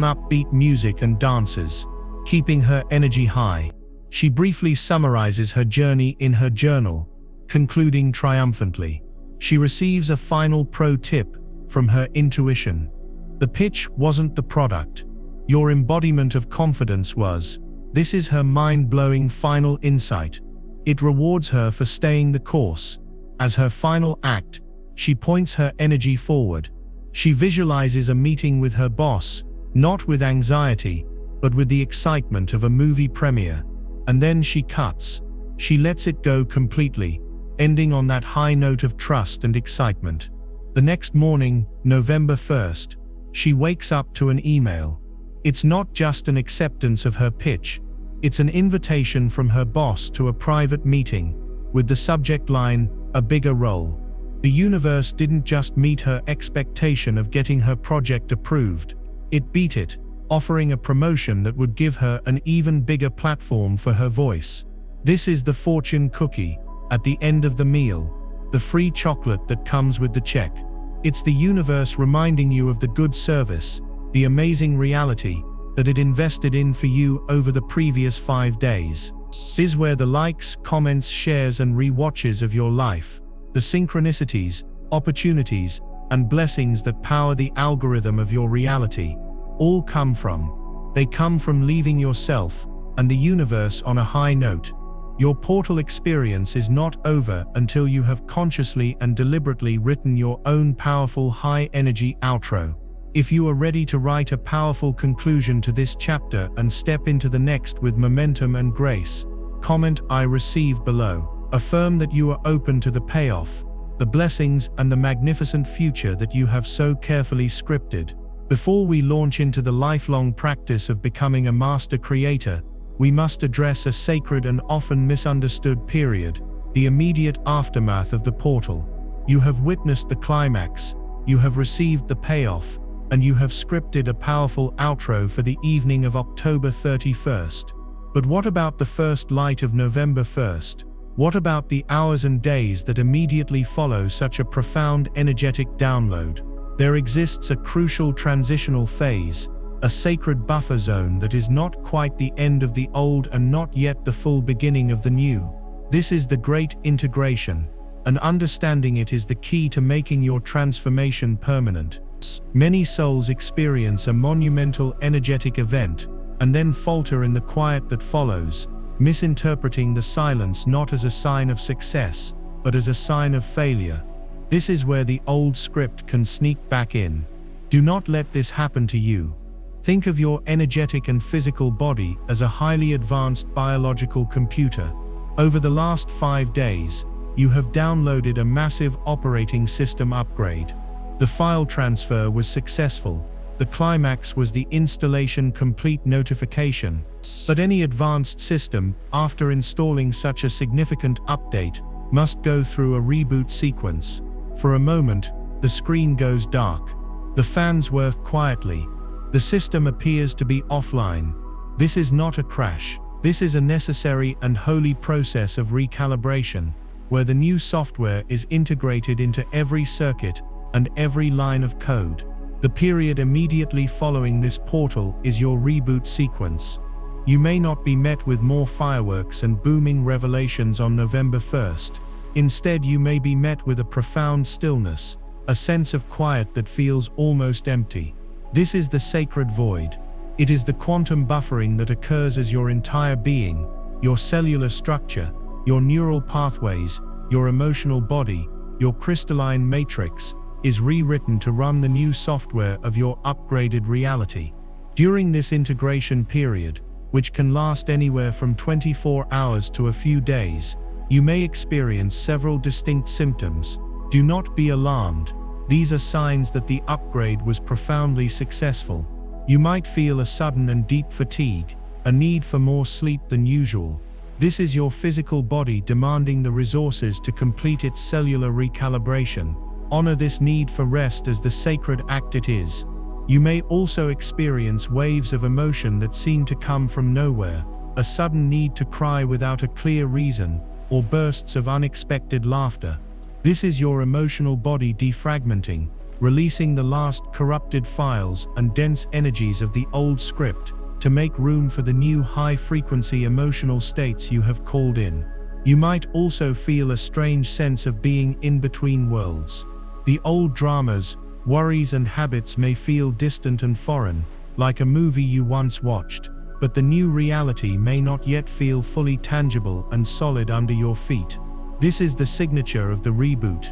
upbeat music and dances, keeping her energy high. She briefly summarizes her journey in her journal, concluding triumphantly. She receives a final pro tip from her intuition. The pitch wasn't the product. Your embodiment of confidence was. This is her mind-blowing final insight. It rewards her for staying the course. As her final act, she points her energy forward. She visualizes a meeting with her boss, not with anxiety, but with the excitement of a movie premiere. And then she cuts. She lets it go completely, ending on that high note of trust and excitement. The next morning, November 1st, she wakes up to an email. It's not just an acceptance of her pitch, it's an invitation from her boss to a private meeting, with the subject line, "A bigger role." The universe didn't just meet her expectation of getting her project approved, it beat it, offering a promotion that would give her an even bigger platform for her voice. This is the fortune cookie, at the end of the meal, the free chocolate that comes with the check. It's the universe reminding you of the good service, the amazing reality that it invested in for you over the previous 5 days. This is where the likes, comments, shares, and re-watches of your life, the synchronicities, opportunities, and blessings that power the algorithm of your reality, all come from. They come from leaving yourself and the universe on a high note. Your portal experience is not over until you have consciously and deliberately written your own powerful high-energy outro. If you are ready to write a powerful conclusion to this chapter and step into the next with momentum and grace, comment "I receive" below. Affirm that you are open to the payoff, the blessings, and the magnificent future that you have so carefully scripted. Before we launch into the lifelong practice of becoming a master creator, we must address a sacred and often misunderstood period, the immediate aftermath of the portal. You have witnessed the climax, you have received the payoff, and you have scripted a powerful outro for the evening of October 31st. But what about the first light of November 1st? What about the hours and days that immediately follow such a profound energetic download? There exists a crucial transitional phase, a sacred buffer zone that is not quite the end of the old and not yet the full beginning of the new. This is the great integration, and understanding it is the key to making your transformation permanent. Many souls experience a monumental energetic event, and then falter in the quiet that follows, misinterpreting the silence not as a sign of success, but as a sign of failure. This is where the old script can sneak back in. Do not let this happen to you. Think of your energetic and physical body as a highly advanced biological computer. Over the last 5 days, you have downloaded a massive operating system upgrade. The file transfer was successful. The climax was the installation complete notification. But any advanced system, after installing such a significant update, must go through a reboot sequence. For a moment, the screen goes dark. The fans work quietly. The system appears to be offline. This is not a crash. This is a necessary and holy process of recalibration, where the new software is integrated into every circuit and every line of code. The period immediately following this portal is your reboot sequence. You may not be met with more fireworks and booming revelations on November 1st. Instead, you may be met with a profound stillness, a sense of quiet that feels almost empty. This is the sacred void. It is the quantum buffering that occurs as your entire being, your cellular structure, your neural pathways, your emotional body, your crystalline matrix, is rewritten to run the new software of your upgraded reality. During this integration period, which can last anywhere from 24 hours to a few days, you may experience several distinct symptoms. Do not be alarmed. These are signs that the upgrade was profoundly successful. You might feel a sudden and deep fatigue, a need for more sleep than usual. This is your physical body demanding the resources to complete its cellular recalibration. Honor this need for rest as the sacred act it is. You may also experience waves of emotion that seem to come from nowhere, a sudden need to cry without a clear reason, or bursts of unexpected laughter. This is your emotional body defragmenting, releasing the last corrupted files and dense energies of the old script to make room for the new high-frequency emotional states you have called in. You might also feel a strange sense of being in between worlds. The old dramas, worries, and habits may feel distant and foreign, like a movie you once watched, but the new reality may not yet feel fully tangible and solid under your feet. This is the signature of the reboot.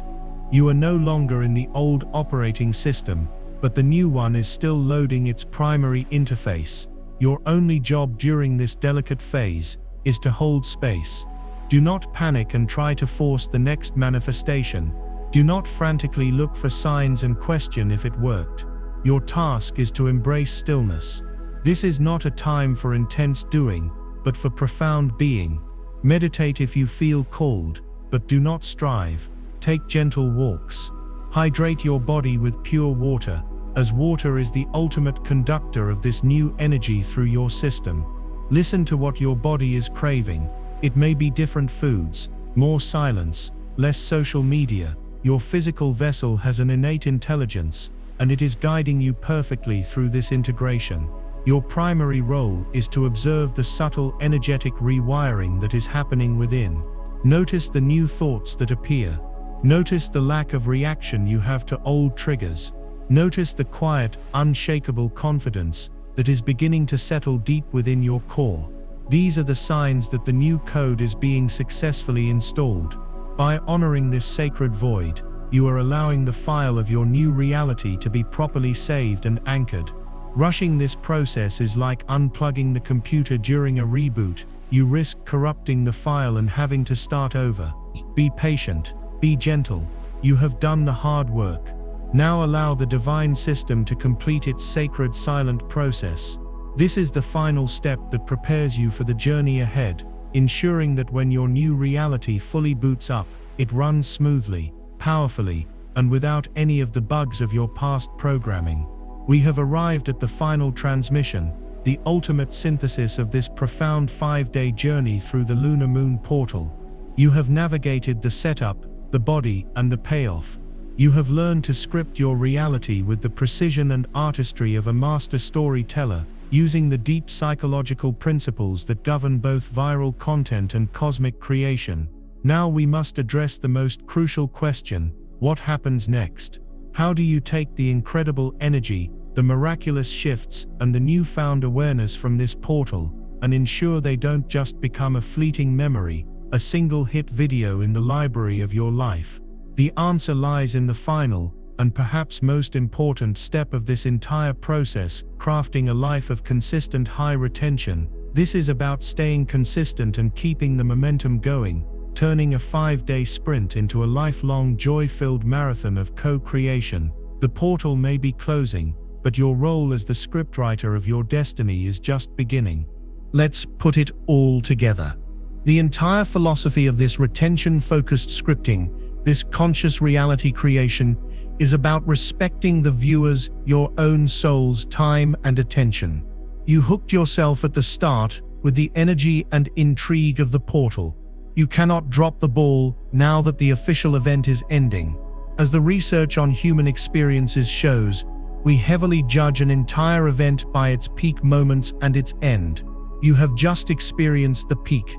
You are no longer in the old operating system, but the new one is still loading its primary interface. Your only job during this delicate phase is to hold space. Do not panic and try to force the next manifestation. Do not frantically look for signs and question if it worked. Your task is to embrace stillness. This is not a time for intense doing, but for profound being. Meditate if you feel called, but do not strive. Take gentle walks. Hydrate your body with pure water, as water is the ultimate conductor of this new energy through your system. Listen to what your body is craving. It may be different foods, more silence, less social media, Your physical vessel has an innate intelligence, and it is guiding you perfectly through this integration. Your primary role is to observe the subtle energetic rewiring that is happening within. Notice the new thoughts that appear. Notice the lack of reaction you have to old triggers. Notice the quiet, unshakable confidence that is beginning to settle deep within your core. These are the signs that the new code is being successfully installed. By honoring this sacred void, you are allowing the file of your new reality to be properly saved and anchored. Rushing this process is like unplugging the computer during a reboot. You risk corrupting the file and having to start over. Be patient, be gentle. You have done the hard work. Now allow the divine system to complete its sacred silent process. This is the final step that prepares you for the journey ahead, ensuring that when your new reality fully boots up, it runs smoothly, powerfully, and without any of the bugs of your past programming. We have arrived at the final transmission, the ultimate synthesis of this profound 5-day journey through the Lunar Moon Portal. You have navigated the setup, the body, and the payoff. You have learned to script your reality with the precision and artistry of a master storyteller, using the deep psychological principles that govern both viral content and cosmic creation. Now we must address the most crucial question: what happens next? How do you take the incredible energy, the miraculous shifts, and the newfound awareness from this portal, and ensure they don't just become a fleeting memory, a single-hit video in the library of your life? The answer lies in the final, and perhaps most important step of this entire process, crafting a life of consistent high retention. This is about staying consistent and keeping the momentum going, turning a 5-day sprint into a lifelong joy-filled marathon of co-creation. The portal may be closing, but your role as the scriptwriter of your destiny is just beginning. Let's put it all together. The entire philosophy of this retention-focused scripting, this conscious reality creation, is about respecting the viewer's, your own soul's time and attention. You hooked yourself at the start with the energy and intrigue of the portal. You cannot drop the ball now that the official event is ending. As the research on human experiences shows, we heavily judge an entire event by its peak moments and its end. You have just experienced the peak.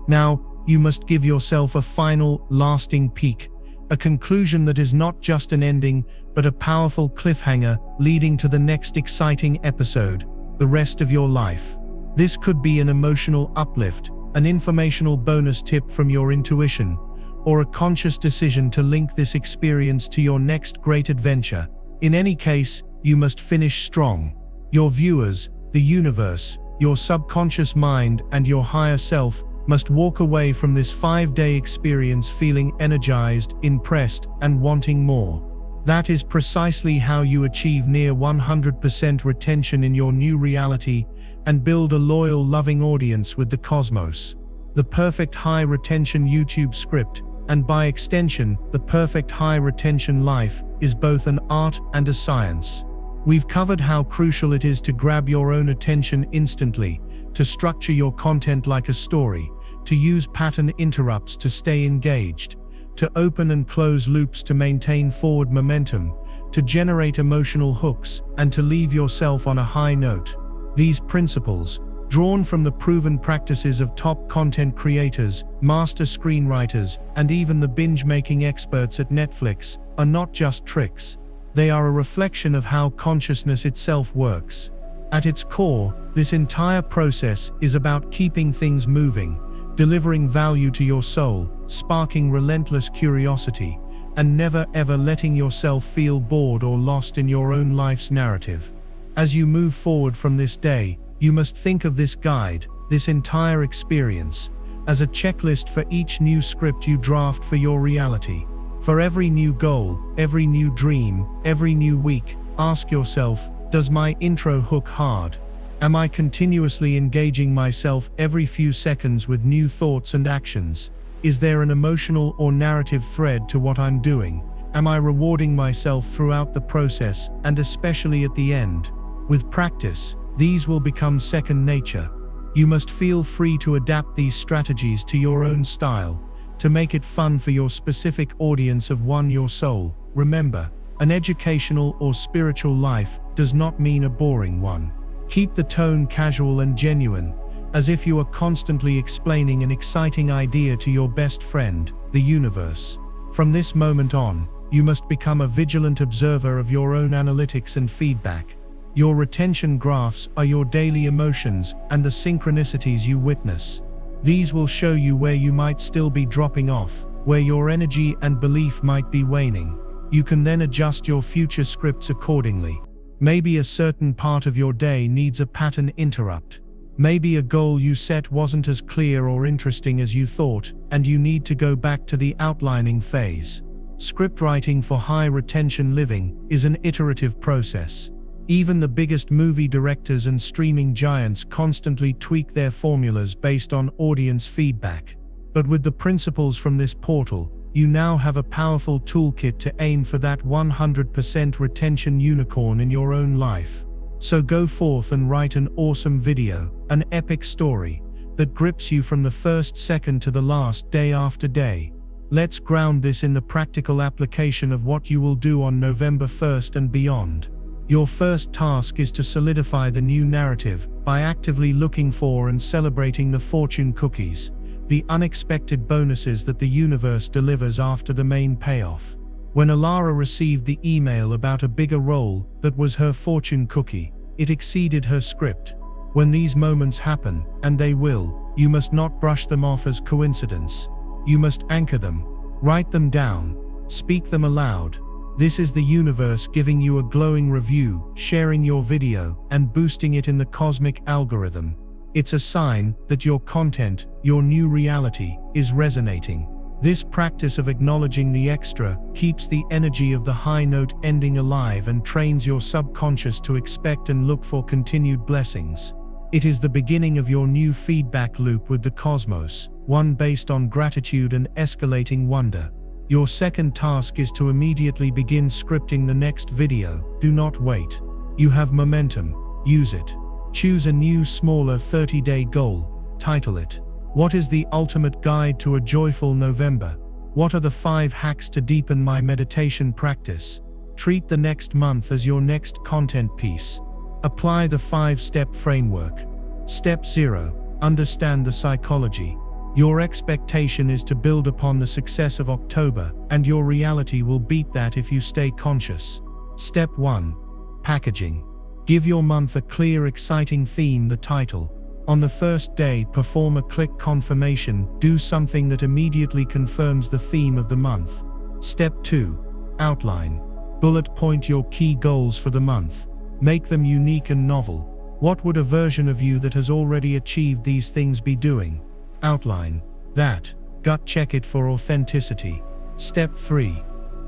Now, you must give yourself a final, lasting peak. A conclusion that is not just an ending, but a powerful cliffhanger leading to the next exciting episode, the rest of your life. This could be an emotional uplift, an informational bonus tip from your intuition, or a conscious decision to link this experience to your next great adventure. In any case, you must finish strong. Your viewers, the universe, your subconscious mind, and your higher self must walk away from this 5-day experience feeling energized, impressed, and wanting more. That is precisely how you achieve near 100% retention in your new reality and build a loyal, loving audience with the cosmos. The perfect high retention YouTube script, and by extension, the perfect high retention life, is both an art and a science. We've covered how crucial it is to grab your own attention instantly, to structure your content like a story, to use pattern interrupts to stay engaged, to open and close loops to maintain forward momentum, to generate emotional hooks, and to leave yourself on a high note. These principles, drawn from the proven practices of top content creators, master screenwriters, and even the binge-making experts at Netflix, are not just tricks. They are a reflection of how consciousness itself works. At its core, this entire process is about keeping things moving, delivering value to your soul, sparking relentless curiosity, and never ever letting yourself feel bored or lost in your own life's narrative. As you move forward from this day, you must think of this guide, this entire experience, as a checklist for each new script you draft for your reality. For every new goal, every new dream, every new week, ask yourself, does my intro hook hard? Am I continuously engaging myself every few seconds with new thoughts and actions? Is there an emotional or narrative thread to what I'm doing? Am I rewarding myself throughout the process, and especially at the end? With practice, these will become second nature. You must feel free to adapt these strategies to your own style, to make it fun for your specific audience of your soul. Remember, an educational or spiritual life does not mean a boring one. Keep the tone casual and genuine, as if you are constantly explaining an exciting idea to your best friend, the universe. From this moment on, you must become a vigilant observer of your own analytics and feedback. Your retention graphs are your daily emotions and the synchronicities you witness. These will show you where you might still be dropping off, where your energy and belief might be waning. You can then adjust your future scripts accordingly. Maybe a certain part of your day needs a pattern interrupt. Maybe a goal you set wasn't as clear or interesting as you thought, and you need to go back to the outlining phase. Script writing for high retention living is an iterative process. Even the biggest movie directors and streaming giants constantly tweak their formulas based on audience feedback. But with the principles from this portal, you now have a powerful toolkit to aim for that 100% retention unicorn in your own life. So go forth and write an awesome video, an epic story, that grips you from the first second to the last, day after day. Let's ground this in the practical application of what you will do on November 1st and beyond. Your first task is to solidify the new narrative by actively looking for and celebrating the fortune cookies, the unexpected bonuses that the universe delivers after the main payoff. When Alara received the email about a bigger role that was her fortune cookie, it exceeded her script. When these moments happen, and they will, you must not brush them off as coincidence. You must anchor them, write them down, speak them aloud. This is the universe giving you a glowing review, sharing your video, and boosting it in the cosmic algorithm. It's a sign that your content, your new reality, is resonating. This practice of acknowledging the extra keeps the energy of the high note ending alive and trains your subconscious to expect and look for continued blessings. It is the beginning of your new feedback loop with the cosmos, one based on gratitude and escalating wonder. Your second task is to immediately begin scripting the next video. Do not wait. You have momentum. Use it. Choose a new, smaller 30-day goal. Title it, "What is the ultimate guide to a joyful November? What are the 5 hacks to deepen my meditation practice?" Treat the next month as your next content piece. Apply the 5-step framework. Step 0. Understand the psychology. Your expectation is to build upon the success of October, and your reality will beat that if you stay conscious. Step 1. Packaging. Give your month a clear, exciting theme, the title. On the first day, perform a click confirmation. Do something that immediately confirms the theme of the month. Step 2. Outline. Bullet point your key goals for the month. Make them unique and novel. What would a version of you that has already achieved these things be doing? Outline that. Gut check it for authenticity. Step 3.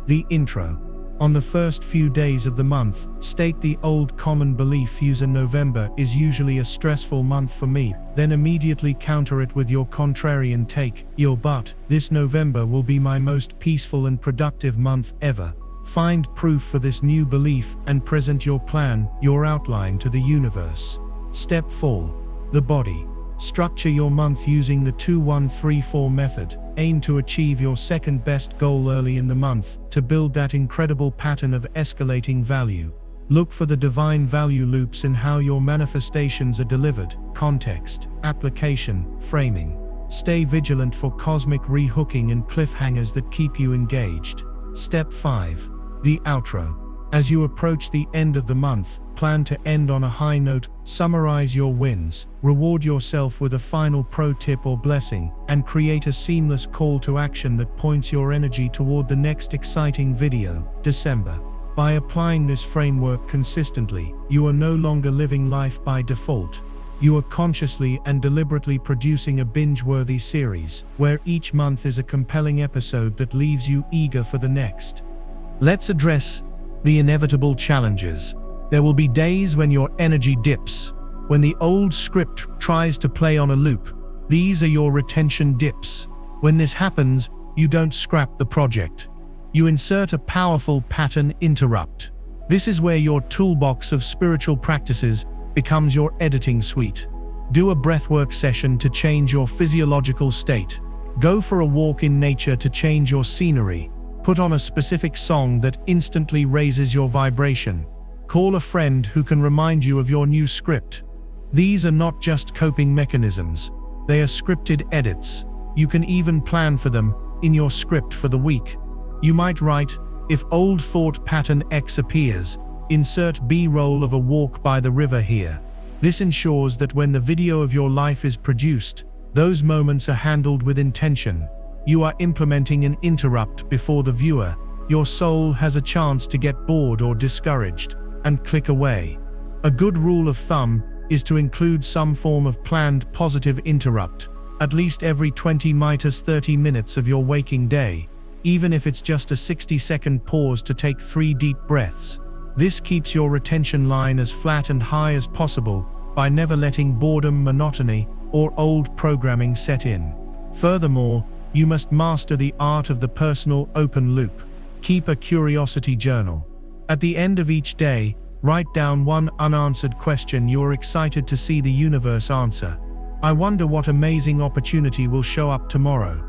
The intro. On the first few days of the month, state the old common belief: November is usually a stressful month for me. Then immediately counter it with your contrarian take: but this November will be my most peaceful and productive month ever. Find proof for this new belief and present your plan, your outline, to the universe. Step 4. The body. Structure your month using the 2-1-3-4 method. Aim to achieve your second best goal early in the month to build that incredible pattern of escalating value. Look for the divine value loops in how your manifestations are delivered: context, application, framing. Stay vigilant for cosmic rehooking and cliffhangers that keep you engaged. Step 5. The outro. As you approach the end of the month, plan to end on a high note. Summarize your wins, reward yourself with a final pro tip or blessing, and create a seamless call to action that points your energy toward the next exciting video. December. By applying this framework consistently, you are no longer living life by default. You are consciously and deliberately producing a binge-worthy series, where each month is a compelling episode that leaves you eager for the next. Let's address the inevitable challenges. There will be days when your energy dips, when the old script tries to play on a loop. These are your retention dips. When this happens, you don't scrap the project. You insert a powerful pattern interrupt. This is where your toolbox of spiritual practices becomes your editing suite. Do a breathwork session to change your physiological state. Go for a walk in nature to change your scenery. Put on a specific song that instantly raises your vibration. Call a friend who can remind you of your new script. These are not just coping mechanisms. They are scripted edits. You can even plan for them in your script for the week. You might write, if old thought pattern X appears, insert B-roll of a walk by the river here. This ensures that when the video of your life is produced, those moments are handled with intention. You are implementing an interrupt before the viewer. Your soul has a chance to get bored or discouraged and click away. A good rule of thumb is to include some form of planned positive interrupt, at least every 20–30 minutes of your waking day, even if it's just a 60-second pause to take 3 deep breaths. This keeps your retention line as flat and high as possible by never letting boredom, monotony, or old programming set in. Furthermore, you must master the art of the personal open loop. Keep a curiosity journal. At the end of each day, write down one unanswered question you are excited to see the universe answer. I wonder what amazing opportunity will show up tomorrow.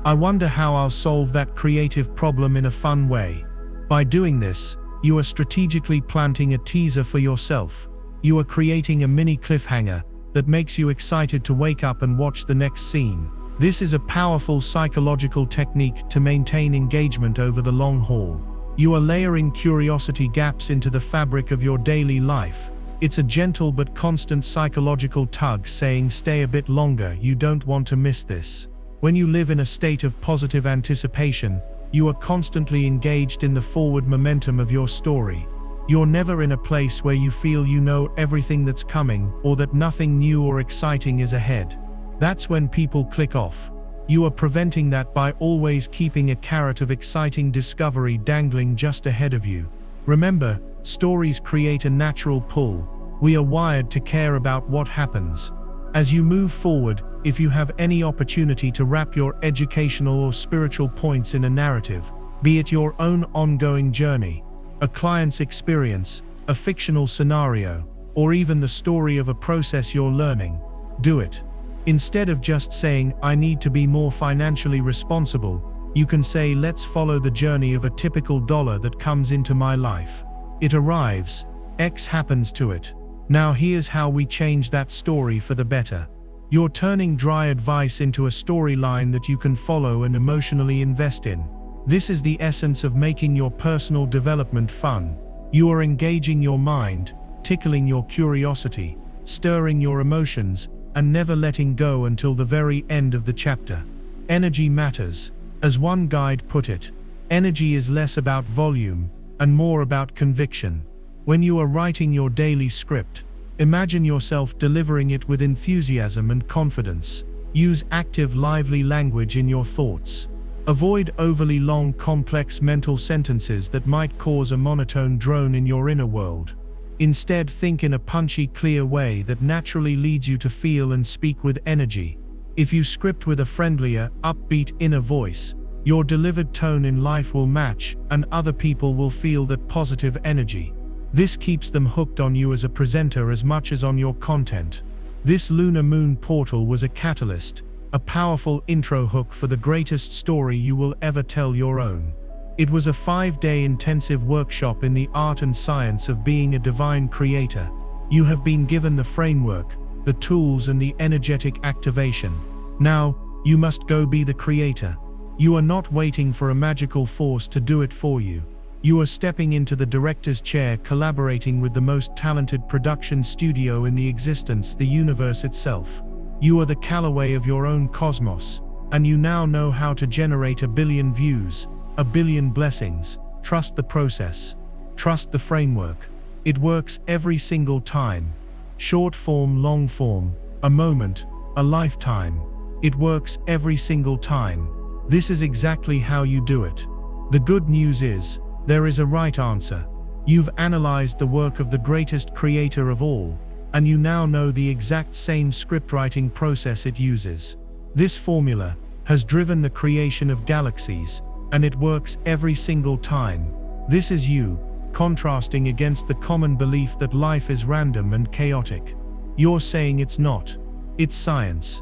I wonder how I'll solve that creative problem in a fun way. By doing this, you are strategically planting a teaser for yourself. You are creating a mini cliffhanger that makes you excited to wake up and watch the next scene. This is a powerful psychological technique to maintain engagement over the long haul. You are layering curiosity gaps into the fabric of your daily life. It's a gentle but constant psychological tug saying, stay a bit longer, you don't want to miss this. When you live in a state of positive anticipation, you are constantly engaged in the forward momentum of your story. You're never in a place where you feel you know everything that's coming or that nothing new or exciting is ahead. That's when people click off. You are preventing that by always keeping a carrot of exciting discovery dangling just ahead of you. Remember, stories create a natural pull. We are wired to care about what happens. As you move forward, if you have any opportunity to wrap your educational or spiritual points in a narrative, be it your own ongoing journey, a client's experience, a fictional scenario, or even the story of a process you're learning, do it. Instead of just saying, I need to be more financially responsible, you can say, let's follow the journey of a typical dollar that comes into my life. It arrives, X happens to it. Now here's how we change that story for the better. You're turning dry advice into a storyline that you can follow and emotionally invest in. This is the essence of making your personal development fun. You are engaging your mind, tickling your curiosity, stirring your emotions, and never letting go until the very end of the chapter. Energy matters. As one guide put it, energy is less about volume and more about conviction. When you are writing your daily script, imagine yourself delivering it with enthusiasm and confidence. Use active, lively language in your thoughts. Avoid overly long, complex mental sentences that might cause a monotone drone in your inner world. Instead, think in a punchy, clear way that naturally leads you to feel and speak with energy. If you script with a friendlier, upbeat inner voice, your delivered tone in life will match, and other people will feel that positive energy. This keeps them hooked on you as a presenter as much as on your content. This Lunar Moon Portal was a catalyst, a powerful intro hook for the greatest story you will ever tell your own. It was a 5-day intensive workshop in the art and science of being a divine creator. You have been given the framework, the tools, and the energetic activation. Now, you must go be the creator. You are not waiting for a magical force to do it for you. You are stepping into the director's chair, collaborating with the most talented production studio in the existence, the universe itself. You are the Callaway of your own cosmos, and you now know how to generate 1 billion views, 1 billion blessings. Trust the process. Trust the framework. It works every single time. Short form, long form, a moment, a lifetime. It works every single time. This is exactly how you do it. The good news is, there is a right answer. You've analyzed the work of the greatest creator of all, and you now know the exact same scriptwriting process it uses. This formula has driven the creation of galaxies, and it works every single time. This is you, contrasting against the common belief that life is random and chaotic. You're saying it's not. It's science.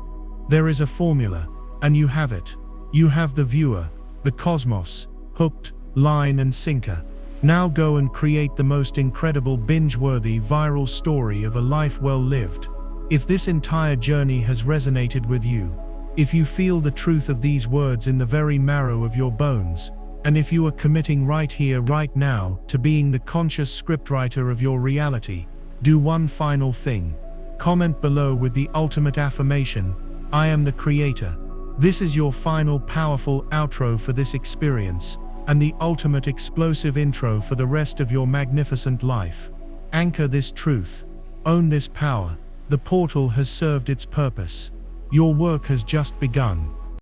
There is a formula, and you have it. You have the viewer, the cosmos, hooked, line and sinker. Now go and create the most incredible binge-worthy viral story of a life well lived. If this entire journey has resonated with you, if you feel the truth of these words in the very marrow of your bones, and if you are committing right here, right now, to being the conscious scriptwriter of your reality, do one final thing. Comment below with the ultimate affirmation, I am the creator. This is your final powerful outro for this experience, and the ultimate explosive intro for the rest of your magnificent life. Anchor this truth. Own this power. The portal has served its purpose. Your work has just begun.